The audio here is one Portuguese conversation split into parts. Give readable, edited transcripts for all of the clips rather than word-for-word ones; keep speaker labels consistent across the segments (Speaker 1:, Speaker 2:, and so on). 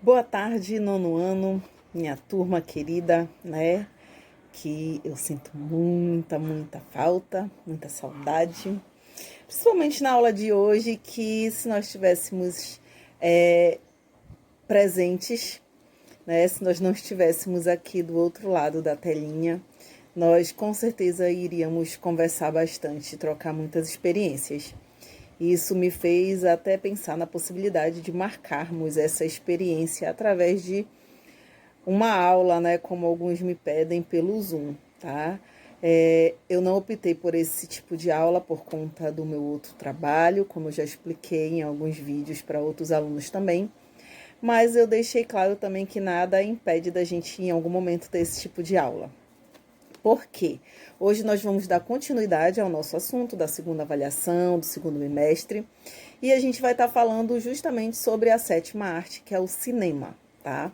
Speaker 1: Boa tarde, nono ano, minha turma querida, né? Que eu sinto muita falta, muita saudade. Principalmente na aula de hoje, que se nós tivéssemos presentes, né? Se nós não estivéssemos aqui do outro lado da telinha, nós com certeza iríamos conversar bastante, trocar muitas experiências. Isso me fez até pensar na possibilidade de marcarmos essa experiência através de uma aula, né, como alguns me pedem pelo Zoom, tá? Eu não optei por esse tipo de aula por conta do meu outro trabalho, como eu já expliquei em alguns vídeos para outros alunos também, mas eu deixei claro também que nada impede da gente em algum momento ter esse tipo de aula. Por quê? Hoje nós vamos dar continuidade ao nosso assunto da segunda avaliação, do segundo bimestre, e a gente vai estar falando justamente sobre a sétima arte, que é o cinema, tá?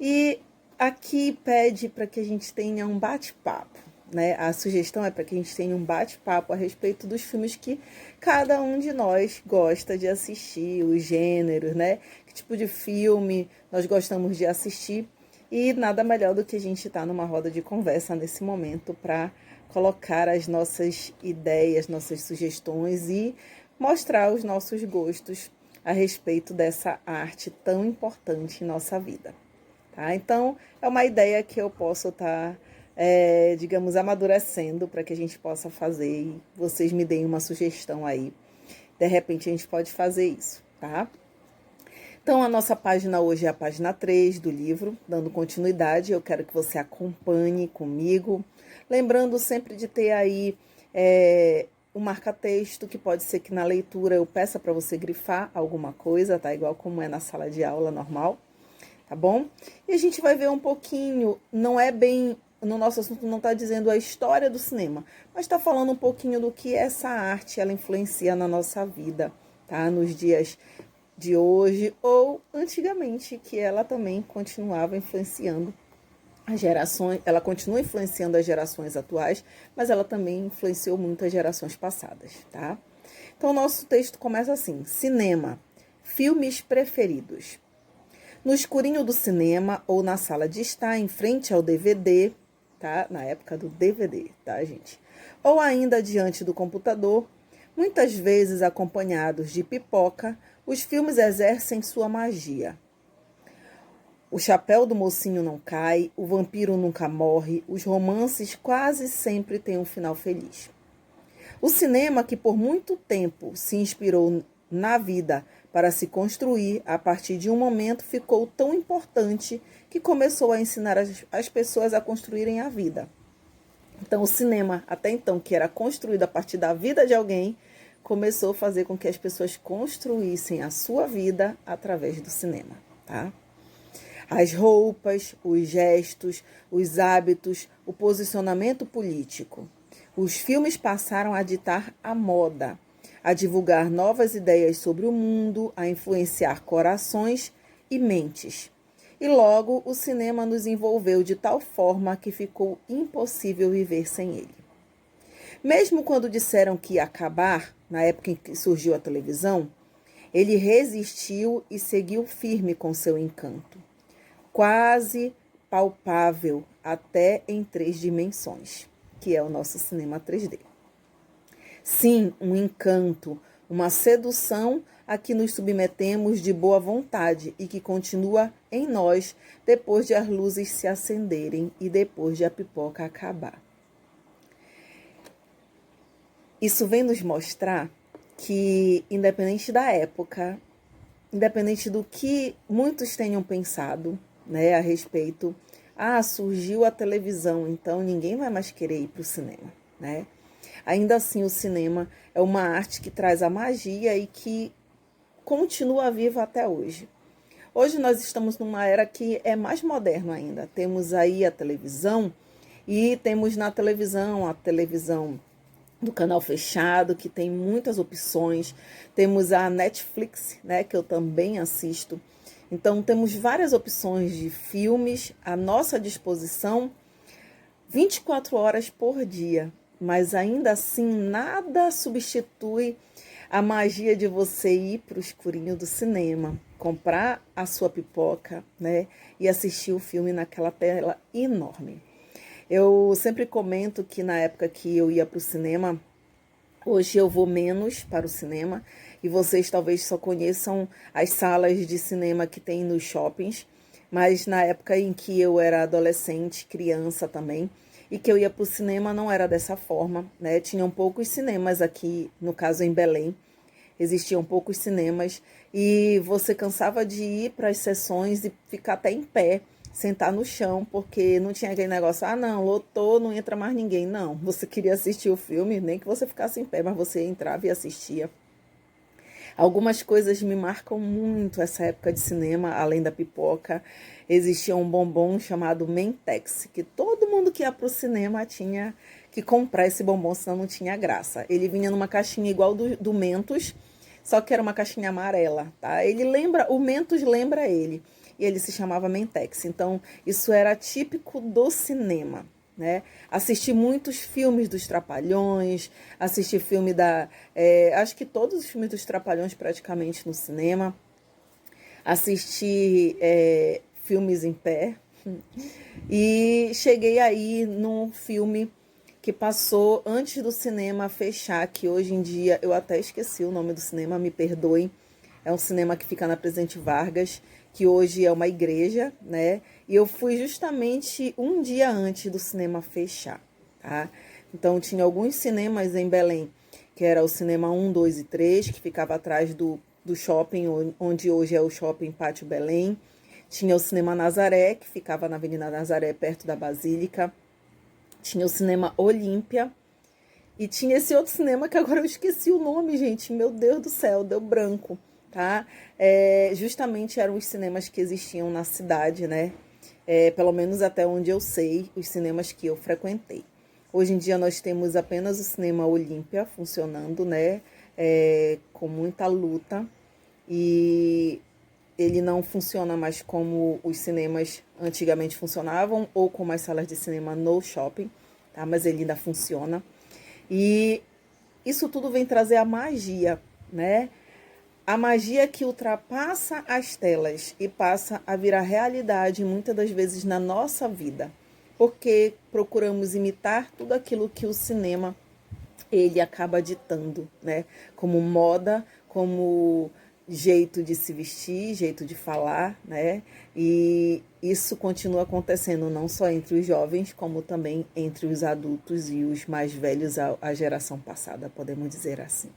Speaker 1: E aqui pede para que a gente tenha um bate-papo, né? A sugestão é para que a gente tenha um bate-papo a respeito dos filmes que cada um de nós gosta de assistir, os gêneros, né? Que tipo de filme nós gostamos de assistir. E nada melhor do que a gente estar numa roda de conversa nesse momento para colocar as nossas ideias, nossas sugestões e mostrar os nossos gostos a respeito dessa arte tão importante em nossa vida. Tá? Então, é uma ideia que eu posso estar, digamos, amadurecendo para que a gente possa fazer e vocês me deem uma sugestão aí. De repente, a gente pode fazer isso, tá? Então, a nossa página hoje é a página 3 do livro, dando continuidade. Eu quero que você acompanhe comigo. Lembrando sempre de ter aí um marca-texto, que pode ser que na leitura eu peça para você grifar alguma coisa, tá? Igual como é na sala de aula normal, tá bom? E a gente vai ver um pouquinho, não é bem, no nosso assunto não está dizendo a história do cinema, mas está falando um pouquinho do que essa arte, ela influencia na nossa vida, tá? Nos dias de hoje ou antigamente, que ela também continuava influenciando as gerações, ela continua influenciando as gerações atuais, mas ela também influenciou muito as gerações passadas, tá? Então, o nosso texto começa assim: cinema, filmes preferidos. No escurinho do cinema ou na sala de estar, em frente ao DVD, tá? Na época do DVD, tá, gente? Ou ainda diante do computador, muitas vezes acompanhados de pipoca, os filmes exercem sua magia. O chapéu do mocinho não cai, o vampiro nunca morre, os romances quase sempre têm um final feliz. O cinema, que por muito tempo se inspirou na vida para se construir, a partir de um momento ficou tão importante que começou a ensinar as pessoas a construírem a vida. Então, o cinema, até então, que era construído a partir da vida de alguém, começou a fazer com que as pessoas construíssem a sua vida através do cinema, tá? As roupas, os gestos, os hábitos, o posicionamento político. Os filmes passaram a ditar a moda, a divulgar novas ideias sobre o mundo, a influenciar corações e mentes. E logo o cinema nos envolveu de tal forma que ficou impossível viver sem ele. Mesmo quando disseram que ia acabar, na época em que surgiu a televisão, ele resistiu e seguiu firme com seu encanto, quase palpável até em 3 dimensões, que é o nosso cinema 3D. Sim, um encanto, uma sedução a que nos submetemos de boa vontade e que continua em nós depois de as luzes se acenderem e depois de a pipoca acabar. Isso vem nos mostrar que, independente da época, independente do que muitos tenham pensado, né, a respeito, surgiu a televisão, então ninguém vai mais querer ir para o cinema, né? Ainda assim, o cinema é uma arte que traz a magia e que continua viva até hoje. Hoje nós estamos numa era que é mais moderna ainda. Temos aí a televisão e temos na televisão a televisão do canal fechado, que tem muitas opções. Temos a Netflix, né, que eu também assisto. Então, temos várias opções de filmes à nossa disposição 24 horas por dia. Mas ainda assim, nada substitui A magia de você ir para o escurinho do cinema, comprar a sua pipoca, né, e assistir o filme naquela tela enorme. Eu sempre comento que na época que eu ia para o cinema, hoje eu vou menos para o cinema e vocês talvez só conheçam as salas de cinema que tem nos shoppings, mas na época em que eu era adolescente, criança também, e que eu ia para o cinema não era dessa forma, né? Tinham poucos cinemas aqui, no caso em Belém, existiam poucos cinemas e você cansava de ir para as sessões e ficar até em pé, sentar no chão, porque não tinha aquele negócio, ah não, lotou, não entra mais ninguém. Não, você queria assistir o filme, nem que você ficasse em pé, mas você entrava e assistia. Algumas coisas me marcam muito essa época de cinema, além da pipoca. Existia um bombom chamado Mentex, que todo mundo que ia pro cinema tinha que comprar esse bombom, senão não tinha graça. Ele vinha numa caixinha igual do Mentos, só que era uma caixinha amarela, tá? Ele lembra, o Mentos lembra ele, e ele se chamava Mentex. Então, isso era típico do cinema, né? Assisti muitos filmes dos Trapalhões, assisti filme acho que todos os filmes dos Trapalhões praticamente no cinema. Assisti filmes em pé. E cheguei aí num filme que passou antes do cinema fechar, que hoje em dia eu até esqueci o nome do cinema, me perdoem. É um cinema que fica na Presidente Vargas, que hoje é uma igreja, né? E eu fui justamente um dia antes do cinema fechar, tá? Então tinha alguns cinemas em Belém, que era o cinema 1, 2 e 3, que ficava atrás do shopping, onde hoje é o Shopping Pátio Belém. Tinha o cinema Nazaré, que ficava na Avenida Nazaré, perto da Basílica. Tinha o cinema Olímpia. E tinha esse outro cinema que agora eu esqueci o nome, gente. Meu Deus do céu, deu branco, tá? Justamente eram os cinemas que existiam na cidade, né? Pelo menos até onde eu sei, os cinemas que eu frequentei. Hoje em dia nós temos apenas o cinema Olímpia funcionando, né? Com muita luta. E ele não funciona mais como os cinemas antigamente funcionavam, ou como as salas de cinema no shopping, tá? Mas ele ainda funciona. E isso tudo vem trazer a magia, né? A magia que ultrapassa as telas e passa a virar realidade muitas das vezes na nossa vida, porque procuramos imitar tudo aquilo que o cinema ele acaba ditando, né? Como moda, como jeito de se vestir, jeito de falar, né? E isso continua acontecendo não só entre os jovens, como também entre os adultos e os mais velhos, a geração passada, podemos dizer assim.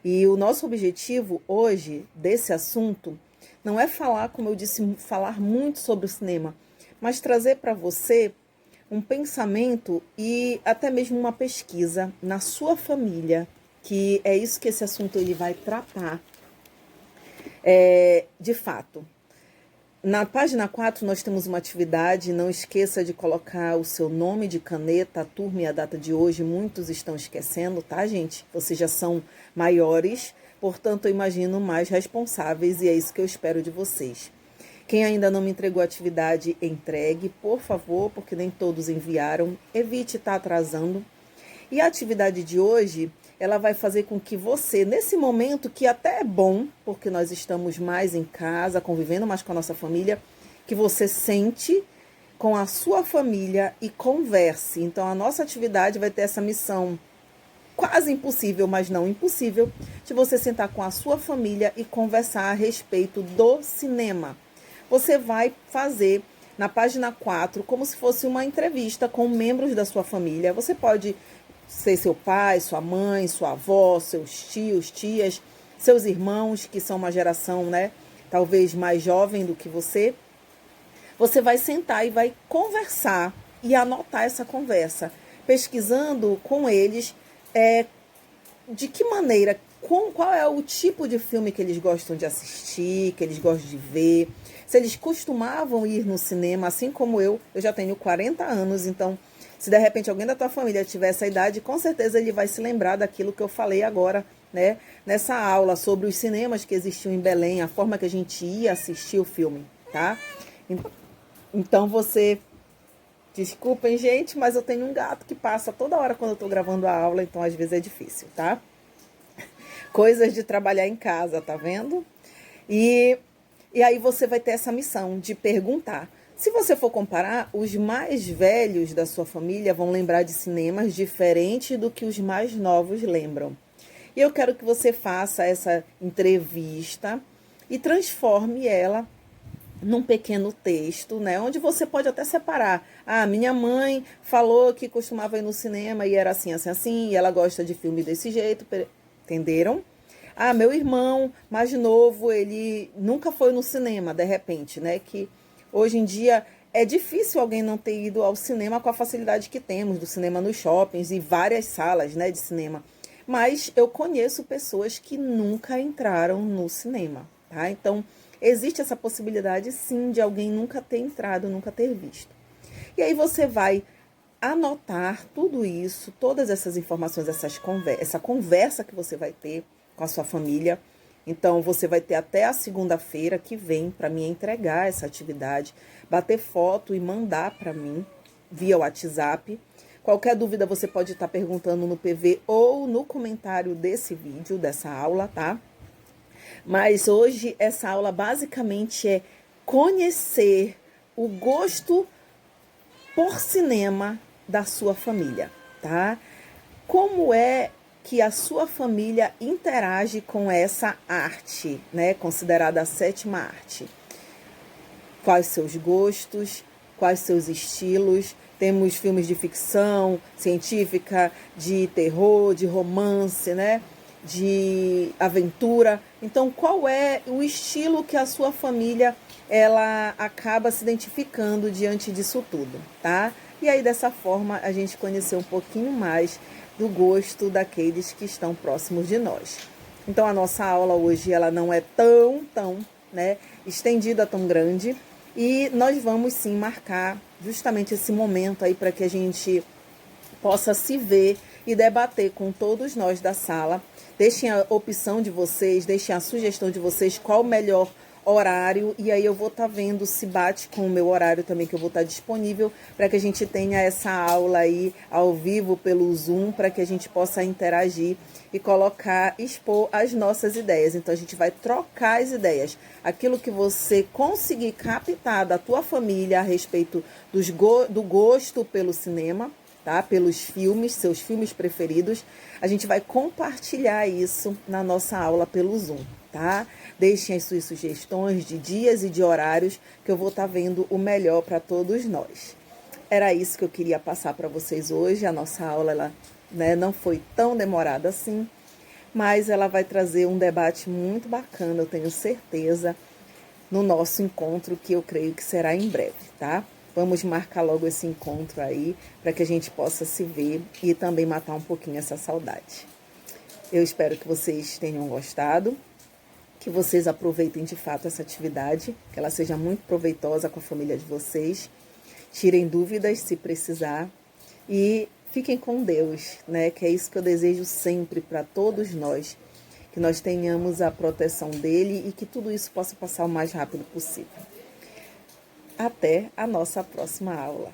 Speaker 1: E o nosso objetivo hoje desse assunto não é falar, como eu disse, falar muito sobre o cinema, mas trazer para você um pensamento e até mesmo uma pesquisa na sua família, que é isso que esse assunto ele vai tratar. De fato, na página 4 nós temos uma atividade, não esqueça de colocar o seu nome de caneta, a turma e a data de hoje, muitos estão esquecendo, tá, gente? Vocês já são maiores, portanto eu imagino mais responsáveis e é isso que eu espero de vocês. Quem ainda não me entregou a atividade, entregue, por favor, porque nem todos enviaram, evite estar atrasando. E a atividade de hoje, ela vai fazer com que você, nesse momento que até é bom, porque nós estamos mais em casa, convivendo mais com a nossa família, que você sente com a sua família e converse. Então, a nossa atividade vai ter essa missão quase impossível, mas não impossível, de você sentar com a sua família e conversar a respeito do cinema. Você vai fazer na página 4 como se fosse uma entrevista com membros da sua família. Você pode ser seu pai, sua mãe, sua avó, seus tios, tias, seus irmãos, que são uma geração, né, talvez mais jovem do que você. Você vai sentar e vai conversar e anotar essa conversa, pesquisando com eles de que maneira, qual é o tipo de filme que eles gostam de assistir, que eles gostam de ver, se eles costumavam ir no cinema, assim como eu já tenho 40 anos, então se de repente alguém da tua família tiver essa idade, com certeza ele vai se lembrar daquilo que eu falei agora, né? Nessa aula sobre os cinemas que existiam em Belém, a forma que a gente ia assistir o filme, tá? Então você... Desculpem, gente, mas eu tenho um gato que passa toda hora quando eu tô gravando a aula, então às vezes é difícil, tá? Coisas de trabalhar em casa, tá vendo? E aí você vai ter essa missão de perguntar. Se você for comparar, os mais velhos da sua família vão lembrar de cinemas diferentes do que os mais novos lembram. E eu quero que você faça essa entrevista e transforme ela num pequeno texto, né? Onde você pode até separar. Ah, minha mãe falou que costumava ir no cinema e era assim, assim, assim, e ela gosta de filme desse jeito, entenderam? Ah, meu irmão mais novo, ele nunca foi no cinema, de repente, né? Que hoje em dia é difícil alguém não ter ido ao cinema com a facilidade que temos, do cinema nos shoppings e várias salas, né, de cinema. Mas eu conheço pessoas que nunca entraram no cinema, tá? Então, existe essa possibilidade, sim, de alguém nunca ter entrado, nunca ter visto. E aí você vai anotar tudo isso, todas essas informações, essa conversa que você vai ter com a sua família. Então, você vai ter até a segunda-feira que vem para me entregar essa atividade, bater foto e mandar para mim via WhatsApp. Qualquer dúvida você pode estar perguntando no PV ou no comentário desse vídeo, dessa aula, tá? Mas hoje essa aula basicamente é conhecer o gosto por cinema da sua família, tá? Como é que a sua família interage com essa arte, né? Considerada a sétima arte. Quais seus gostos, quais seus estilos. Temos filmes de ficção científica, de terror, de romance, né? De aventura. Então, qual é o estilo que a sua família ela acaba se identificando diante disso tudo, tá? E aí, dessa forma, a gente conheceu um pouquinho mais do gosto daqueles que estão próximos de nós. Então, a nossa aula hoje ela não é tão, né, estendida, tão grande. E nós vamos sim marcar justamente esse momento aí para que a gente possa se ver e debater com todos nós da sala. Deixem a opção de vocês, deixem a sugestão de vocês, qual o melhor horário, e aí eu vou estar vendo se bate com o meu horário também, que eu vou estar disponível para que a gente tenha essa aula aí ao vivo pelo Zoom, para que a gente possa interagir e colocar, expor as nossas ideias. Então a gente vai trocar as ideias. Aquilo que você conseguir captar da tua família a respeito do gosto pelo cinema, tá? Pelos filmes, seus filmes preferidos, a gente vai compartilhar isso na nossa aula pelo Zoom, tá? Deixem as suas sugestões de dias e de horários, que eu vou estar vendo o melhor para todos nós. Era isso que eu queria passar para vocês hoje. A nossa aula, ela, né, não foi tão demorada assim, mas ela vai trazer um debate muito bacana, eu tenho certeza, no nosso encontro, que eu creio que será em breve, tá? Vamos marcar logo esse encontro aí, para que a gente possa se ver e também matar um pouquinho essa saudade. Eu espero que vocês tenham gostado, que vocês aproveitem de fato essa atividade, que ela seja muito proveitosa com a família de vocês. Tirem dúvidas se precisar e fiquem com Deus, né? Que é isso que eu desejo sempre para todos nós, que nós tenhamos a proteção dele e que tudo isso possa passar o mais rápido possível. Até a nossa próxima aula.